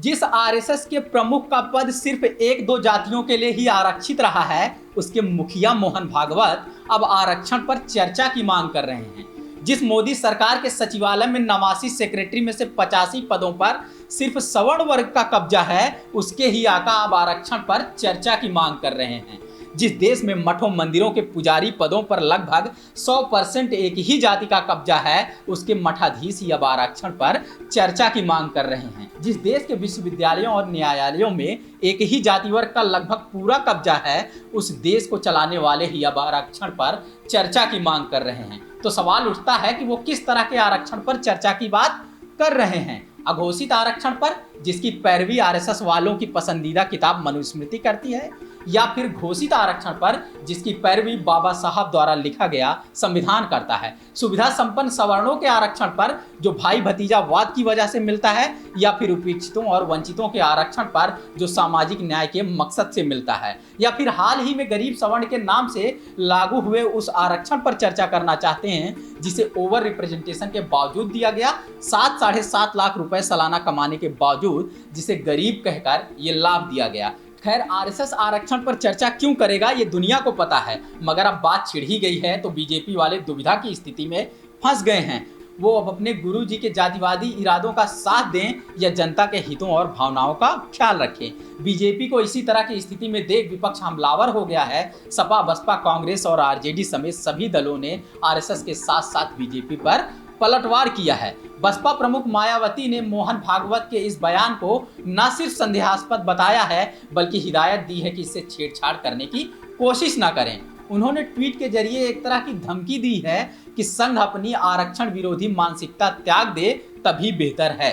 जिस आरएसएस के प्रमुख का पद सिर्फ एक दो जातियों के लिए ही आरक्षित रहा है, उसके मुखिया मोहन भागवत अब आरक्षण पर चर्चा की मांग कर रहे हैं। जिस मोदी सरकार के सचिवालय में 89 सेक्रेटरी में से 85 पदों पर सिर्फ सवर्ण वर्ग का कब्जा है, उसके ही आका अब आरक्षण पर चर्चा की मांग कर रहे हैं। जिस देश में मठों मंदिरों के पुजारी पदों पर लगभग 100% एक ही जाति का कब्जा है, उसके मठाधीश ही अब आरक्षण पर चर्चा की मांग कर रहे हैं। जिस देश के विश्वविद्यालयों और न्यायालयों में एक ही जाति वर्ग का लगभग पूरा कब्जा है, उस देश को चलाने वाले ही अब आरक्षण पर चर्चा की मांग कर रहे हैं। तो सवाल उठता है कि वो किस तरह के आरक्षण पर चर्चा की बात कर रहे हैं? अघोषित आरक्षण पर, जिसकी पैरवी आरएसएस वालों की पसंदीदा किताब मनुस्मृति करती है, या फिर घोषित आरक्षण पर, जिसकी पैरवी बाबा साहब द्वारा लिखा गया संविधान करता है? सुविधा संपन्न सवर्णों के आरक्षण पर, जो भाई भतीजावाद की वजह से मिलता है, या फिर उपेक्षितों और वंचितों के आरक्षण पर, जो सामाजिक न्याय के मकसद से मिलता है? या फिर हाल ही में गरीब सवर्ण के नाम से लागू हुए उस आरक्षण पर चर्चा करना चाहते हैं, जिसे ओवर रिप्रेजेंटेशन के बावजूद दिया गया, 7-7.5 लाख रुपए सालाना कमाने के बावजूद जिसे गरीब कहकर ये लाभ दिया गया? खैर, आरएसएस आरक्षण पर चर्चा क्यों करेगा ये दुनिया को पता है, मगर अब बात छिड़ ही गई है तो बीजेपी वाले दुविधा की स्थिति में फंस गए हैं। वो अब अपने गुरु जी के जातिवादी इरादों का साथ दें या जनता के हितों और भावनाओं का ख्याल रखें। बीजेपी को इसी तरह की स्थिति में देख विपक्ष हमलावर हो गया है। सपा, बसपा, कांग्रेस और आरजेडी समेत सभी दलों ने आरएसएस के साथ साथ बीजेपी पर पलटवार किया है। बसपा प्रमुख मायावती ने मोहन भागवत के इस बयान को न सिर्फ संदेहास्पद बताया है, बल्कि हिदायत दी है कि इससे छेड़छाड़ करने की कोशिश न करें। उन्होंने ट्वीट के जरिए एक तरह की धमकी दी है कि संघ अपनी आरक्षण विरोधी मानसिकता त्याग दे तभी बेहतर है।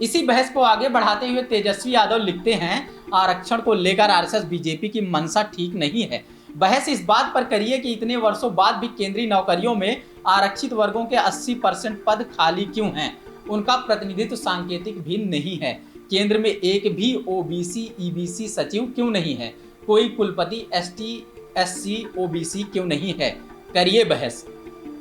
इसी बहस को आगे बढ़ाते हुए तेजस्वी यादव लिखते हैं, आरक्षण को लेकर आरएसएस बीजेपी की मंशा ठीक नहीं है। बहस इस बात पर करिए कि इतने वर्षों बाद भी केंद्रीय नौकरियों में आरक्षित वर्गों के 80% पद खाली क्यों हैं? उनका प्रतिनिधित्व सांकेतिक भी नहीं है। केंद्र में एक भी ओबीसी ईबीसी सचिव क्यों नहीं है? कोई कुलपति एसटी एससी ओबीसी क्यों नहीं है? करिए बहस।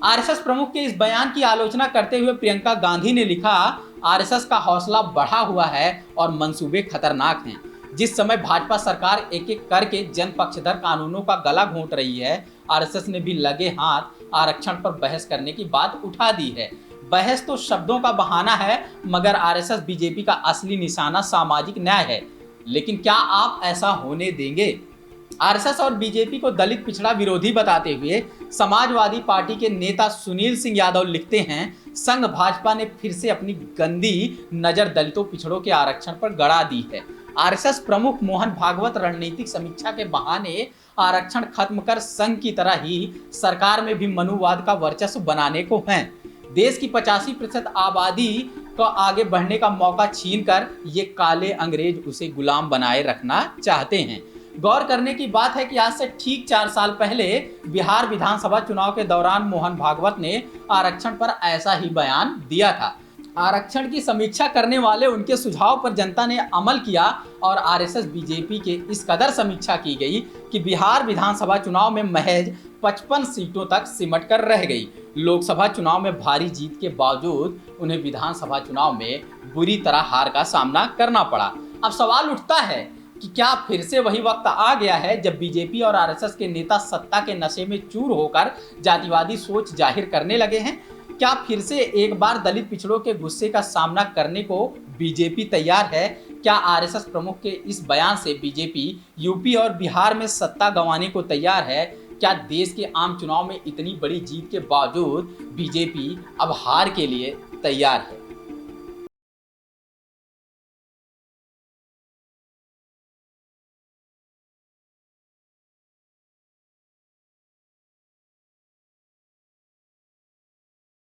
आरएसएस प्रमुख के इस बयान की आलोचना करते हुए प्रियंका गांधी ने लिखा, आरएसएस का हौसला बढ़ा हुआ है और मंसूबे खतरनाक हैं। जिस समय भाजपा सरकार एक एक करके जन पक्षधर कानूनों का गला घोंट रही है, आरएसएस ने भी लगे हाथ आरक्षण पर बहस करने की बात उठा दी है। बहस तो शब्दों का बहाना है, मगर आरएसएस बीजेपी का असली निशाना सामाजिक न्याय है। लेकिन क्या आप ऐसा होने देंगे? आरएसएस और बीजेपी को दलित पिछड़ा विरोधी बताते हुए समाजवादी पार्टी के नेता सुनील सिंह यादव लिखते हैं, संघ भाजपा ने फिर से अपनी गंदी नजर दलितों पिछड़ों के आरक्षण पर गड़ा दी है। आरएसएस प्रमुख मोहन भागवत रणनीतिक समीक्षा के बहाने आरक्षण खत्म कर संघ की तरह ही सरकार में भी मनुवाद का वर्चस्व बनाने को हैं। देश की 85% आबादी को आगे बढ़ने का मौका छीनकर ये काले अंग्रेज उसे गुलाम बनाए रखना चाहते हैं। गौर करने की बात है कि आज से ठीक 4 साल पहले बिहार विधानसभा चुनाव के दौरान मोहन भागवत ने आरक्षण पर ऐसा ही बयान दिया था। आरक्षण की समीक्षा करने वाले उनके सुझाव पर जनता ने अमल किया और आरएसएस बीजेपी के इस कदर समीक्षा की गई कि बिहार विधानसभा चुनाव में महज 55 सीटों तक सिमट कर रह गई। लोकसभा चुनाव में भारी जीत के बावजूद उन्हें विधानसभा चुनाव में बुरी तरह हार का सामना करना पड़ा। अब सवाल उठता है कि क्या फिर से वही वक्त आ गया है जब बीजेपी और आरएसएस के नेता सत्ता के नशे में चूर होकर जातिवादी सोच जाहिर करने लगे हैं? क्या फिर से एक बार दलित पिछड़ों के गुस्से का सामना करने को बीजेपी तैयार है? क्या आरएसएस प्रमुख के इस बयान से बीजेपी यूपी और बिहार में सत्ता गंवाने को तैयार है? क्या देश के आम चुनाव में इतनी बड़ी जीत के बावजूद बीजेपी अब हार के लिए तैयार है?